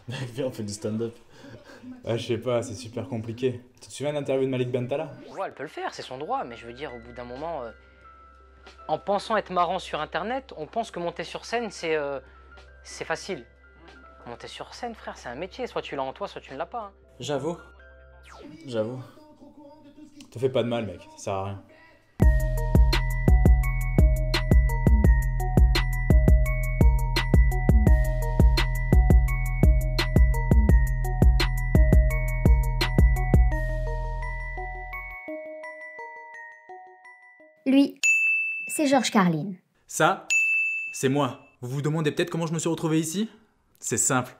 Mec, viens, on fait du stand-up. Ah, je sais pas, c'est super compliqué. Tu te souviens de l'interview de Malik Bentala? Ouais, elle peut le faire, c'est son droit, mais je veux dire, au bout d'un moment, en pensant être marrant sur internet, on pense que monter sur scène, c'est facile. Monter sur scène, frère, c'est un métier, soit tu l'as en toi, soit tu ne l'as pas. Hein. J'avoue. J'avoue. Te fais pas de mal, mec, ça sert à rien. Lui, c'est Georges Carlin. Ça, c'est moi. Vous vous demandez peut-être comment je me suis retrouvé ici? C'est simple.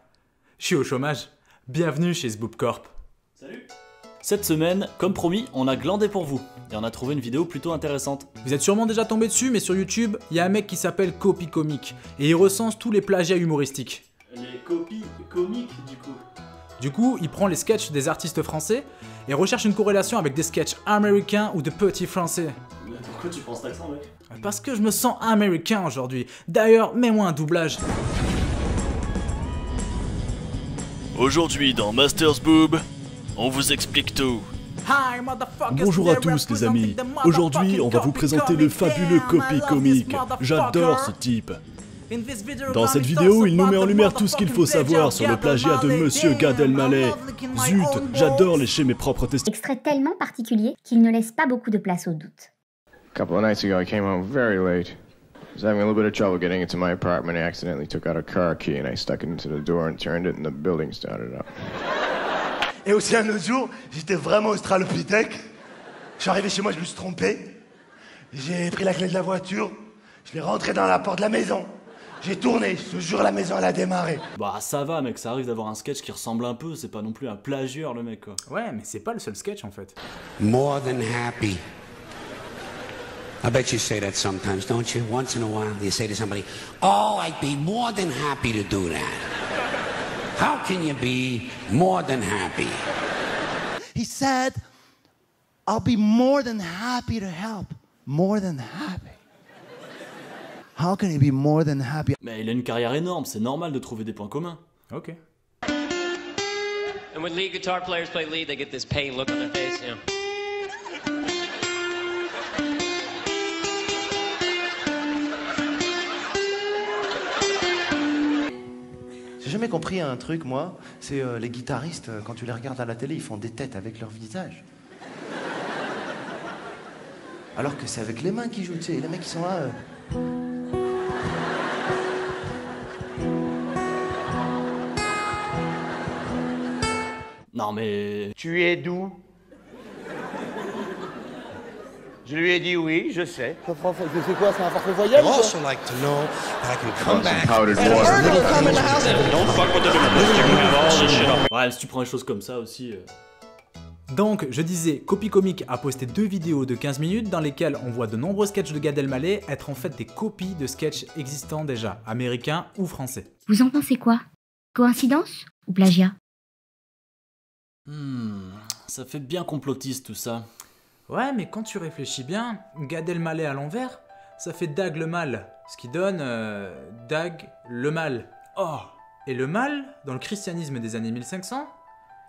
Je suis au chômage. Bienvenue chez Zboop Corp. Salut. Cette semaine, comme promis, on a glandé pour vous. Et on a trouvé une vidéo plutôt intéressante. Vous êtes sûrement déjà tombé dessus, mais sur YouTube, il y a un mec qui s'appelle Copy Comic. Et il recense tous les plagiats humoristiques. Les copies comiques, du coup. Du coup, il prend les sketchs des artistes français et recherche une corrélation avec des sketchs américains ou de petits français. Mais pourquoi tu prends cet accent, mec? Parce que je me sens américain aujourd'hui. D'ailleurs, mets-moi un doublage. Aujourd'hui dans Masters Boob, on vous explique tout. Bonjour à tous les amis, aujourd'hui on va vous présenter le fabuleux Copy Comic. J'adore ce type. Dans cette vidéo, il nous met en lumière tout ce qu'il faut savoir sur le plagiat de Monsieur Gad Elmaleh. Zut, j'adore lécher mes propres testicules. Extrait tellement particulier qu'il ne laisse pas beaucoup de place au doute. A couple of nights ago, I came home very late. I was having a little bit of trouble getting into my apartment. I accidentally took out a car key and I stuck it into the door and turned it and the building started up. Et aussi un autre jour, j'étais vraiment australopithèque. Je suis arrivé chez moi, je me suis trompé. J'ai pris la clé de la voiture, je l'ai rentré dans la porte de la maison. J'ai tourné, je te jure, la maison elle a démarré. Bah ça va, mec, ça arrive d'avoir un sketch qui ressemble un peu, c'est pas non plus un plagieur, le mec, quoi. Ouais, mais c'est pas le seul sketch en fait. More than happy. I bet you say that sometimes, don't you? Once in a while, you say to somebody, "Oh, I'd be more than happy to do that." How can you be more than happy? He said, I'll be more than happy to help. More than happy. How can he be more than happy? Mais il a une carrière énorme, c'est normal de trouver des points communs. Ok. And when lead guitar players play lead, they get this pain look on their face, you know. J'ai jamais compris un truc, moi, c'est les guitaristes, quand tu les regardes à la télé, ils font des têtes avec leur visage. Alors que c'est avec les mains qu'ils jouent, tu sais, les mecs qui sont là... Non mais... Tu es d'où? Je lui ai dit oui, je sais. C'est quoi, c'est un forfait voyage? I'd also like to know that I can come back. Ouais, si tu prends les choses comme ça aussi... Donc, je disais, Copy Comic a posté 2 vidéos de 15 minutes dans lesquelles on voit de nombreux sketchs de Gad Elmaleh être en fait des copies de sketchs existants déjà, américains ou français. Vous en pensez quoi? Coïncidence ou plagiat? Ça fait bien complotiste tout ça. Ouais, mais quand tu réfléchis bien, Gad Elmaleh à l'envers, ça fait Dag le mal, ce qui donne Dag le mal. Oh! Et le mal, dans le christianisme des années 1500,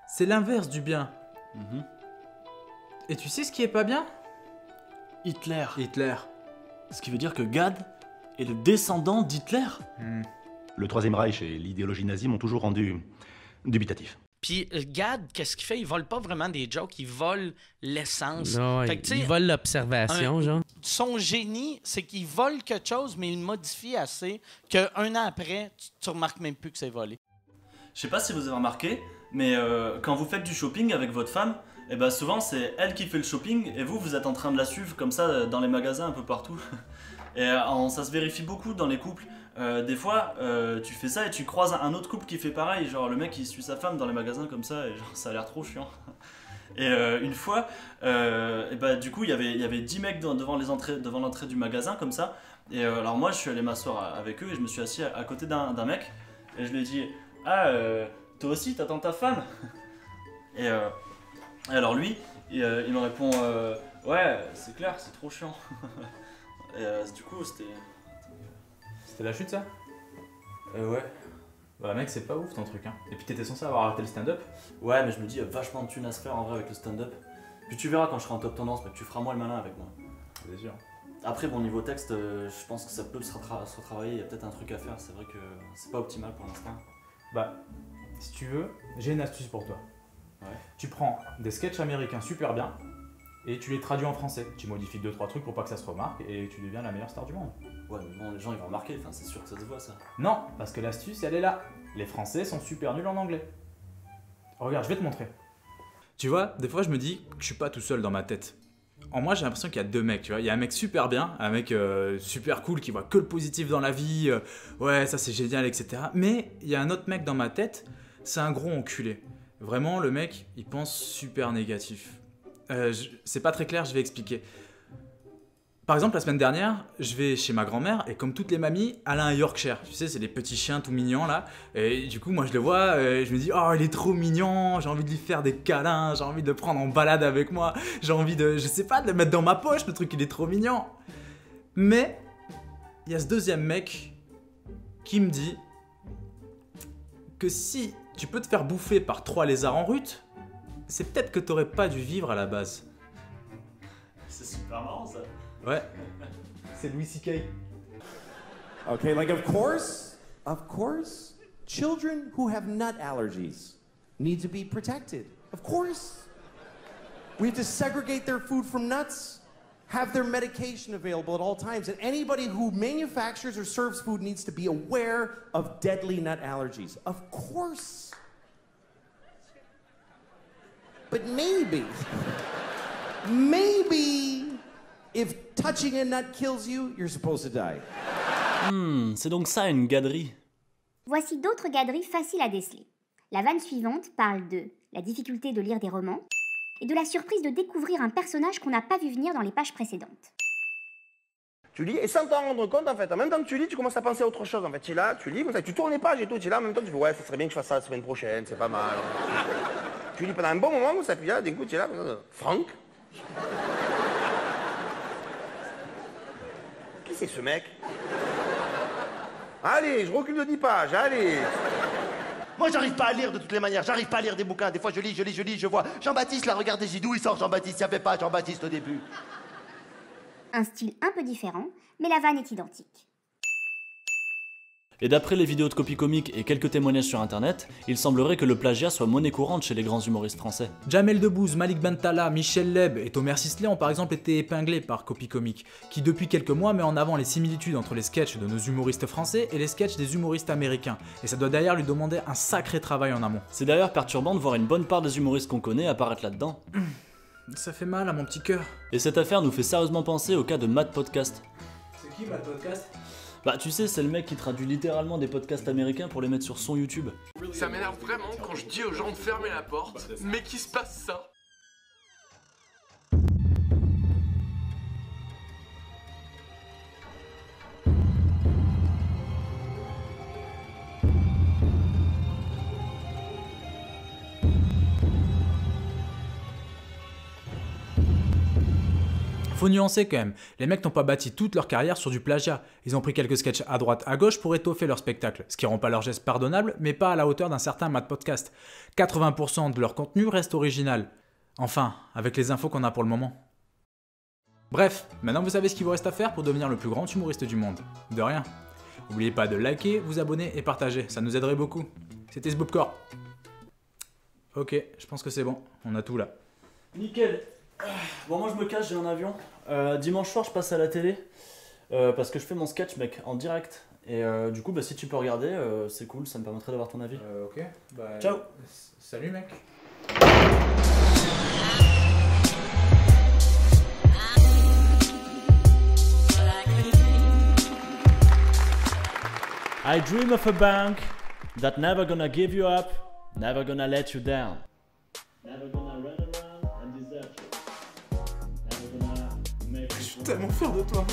c'est l'inverse du bien. Et tu sais ce qui est pas bien? Hitler. Hitler. Ce qui veut dire que Gad est le descendant d'Hitler. Le Troisième Reich et l'idéologie nazie m'ont toujours rendu dubitatif. Puis Gad, qu'est-ce qu'il fait? Il vole pas vraiment des jokes, il vole l'essence. Non, il vole l'observation, genre. Son génie, c'est qu'il vole quelque chose, mais il modifie assez qu'un an après, tu remarques même plus que c'est volé. Je sais pas si vous avez remarqué, mais quand vous faites du shopping avec votre femme, et ben souvent c'est elle qui fait le shopping et vous êtes en train de la suivre comme ça dans les magasins un peu partout. Et ça se vérifie beaucoup dans les couples. Des fois, tu fais ça et tu croises un autre couple qui fait pareil, genre le mec il suit sa femme dans les magasins comme ça et genre ça a l'air trop chiant. Et une fois, et bah, du coup il y avait 10 mecs devant l'entrée du magasin comme ça. Et alors moi je suis allé m'asseoir avec eux et je me suis assis à côté d'un mec et je lui ai dit « Ah, toi aussi t'attends ta femme ?» Et alors lui, il me répond « Ouais, c'est clair, c'est trop chiant. » Et du coup c'était... C'était la chute ça? Ouais. Bah mec, c'est pas ouf ton truc, hein. Et puis t'étais censé avoir arrêté le stand-up. Ouais, mais je me dis, vachement de thunes à se faire en vrai avec le stand-up. Puis tu verras quand je serai en top tendance, mais tu feras moins le malin avec moi. C'est sûr. Après, bon, niveau texte, je pense que ça peut se retravailler, il y a peut-être un truc à faire, c'est vrai que c'est pas optimal pour l'instant. Bah, si tu veux, j'ai une astuce pour toi. Ouais. Tu prends des sketchs américains super bien et tu les traduis en français. Tu modifies 2-3 trucs pour pas que ça se remarque et tu deviens la meilleure star du monde. Ouais, mais bon, les gens ils vont remarquer, enfin, c'est sûr que ça se voit ça. Non, parce que l'astuce elle est là. Les Français sont super nuls en anglais. Regarde, je vais te montrer. Tu vois, des fois je me dis que je suis pas tout seul dans ma tête. En moi, j'ai l'impression qu'il y a deux mecs, tu vois. Il y a un mec super bien, un mec super cool qui voit que le positif dans la vie, ouais, ça c'est génial, etc. Mais il y a un autre mec dans ma tête, c'est un gros enculé. Vraiment, le mec, il pense super négatif. C'est pas très clair, je vais expliquer. Par exemple, la semaine dernière, je vais chez ma grand-mère et comme toutes les mamies, elle a un Yorkshire. Tu sais, c'est les petits chiens tout mignons là. Et du coup, moi je le vois, je me dis, oh, il est trop mignon, j'ai envie de lui faire des câlins, j'ai envie de le prendre en balade avec moi, j'ai envie de, je sais pas, de le mettre dans ma poche, le truc il est trop mignon. Mais, il y a ce deuxième mec qui me dit que si tu peux te faire bouffer par 3 lézards en rut, c'est peut-être que t'aurais pas dû vivre à la base. C'est super marrant ça. Ouais. C'est Louis C.K. Okay, like of course, children who have nut allergies need to be protected. Of course. We have to segregate their food from nuts, have their medication available at all times, and anybody who manufactures or serves food needs to be aware of deadly nut allergies. Of course. But maybe, if touching a nut kills you, you're supposed to die. C'est donc ça une gaderie. Voici d'autres gaderies faciles à déceler. La vanne suivante parle de la difficulté de lire des romans et de la surprise de découvrir un personnage qu'on n'a pas vu venir dans les pages précédentes. Tu lis et sans t'en rendre compte en fait, en même temps que tu lis, tu commences à penser à autre chose en fait. Tu es là, tu lis, tu tournes les pages et tout, tu es là en même temps, tu fais ouais, ça serait bien que je fasse ça la semaine prochaine, c'est pas mal. Tu lis pendant un bon moment, ça puis là, d'un coup tu es là, Franck. Qui c'est ce mec? Allez, je recule de 10 pages, allez. Moi, j'arrive pas à lire de toutes les manières, j'arrive pas à lire des bouquins. Des fois, je lis, je vois. Jean-Baptiste, là, regardez, Gidou, il sort Jean-Baptiste, ça fait pas Jean-Baptiste au début. Un style un peu différent, mais la vanne est identique. Et d'après les vidéos de copie comique et quelques témoignages sur internet, il semblerait que le plagiat soit monnaie courante chez les grands humoristes français. Jamel Debbouze, Malik Bentala, Michel Leb et Thomas Sisley ont par exemple été épinglés par Copy Comique, qui depuis quelques mois met en avant les similitudes entre les sketchs de nos humoristes français et les sketchs des humoristes américains, et ça doit d'ailleurs lui demander un sacré travail en amont. C'est d'ailleurs perturbant de voir une bonne part des humoristes qu'on connaît apparaître là-dedans. Ça fait mal à mon petit cœur. Et cette affaire nous fait sérieusement penser au cas de Matt Podcast. C'est qui Matt Podcast ? Bah tu sais, c'est le mec qui traduit littéralement des podcasts américains pour les mettre sur son YouTube. Ça m'énerve vraiment quand je dis aux gens de fermer la porte, mais qu'il se passe ça. Faut nuancer quand même, les mecs n'ont pas bâti toute leur carrière sur du plagiat. Ils ont pris quelques sketchs à droite à gauche pour étoffer leur spectacle, ce qui rend pas leur geste pardonnable, mais pas à la hauteur d'un certain Matt Podcast. 80% de leur contenu reste original. Enfin, avec les infos qu'on a pour le moment. Bref, maintenant vous savez ce qu'il vous reste à faire pour devenir le plus grand humoriste du monde. De rien. N'oubliez pas de liker, vous abonner et partager, ça nous aiderait beaucoup. C'était Sboobcore. Ok, je pense que c'est bon, on a tout là. Nickel. Bon, moi je me cache, j'ai un avion. Dimanche soir je passe à la télé parce que je fais mon sketch mec en direct. Et du coup bah, si tu peux regarder c'est cool, ça me permettrait d'avoir ton avis. Ok, bah, ciao. Salut mec. I dream of a bank that never gonna give you up, never gonna let you down. Never gonna run around and desert you. Never gonna make you. Je suis tellement fier de toi.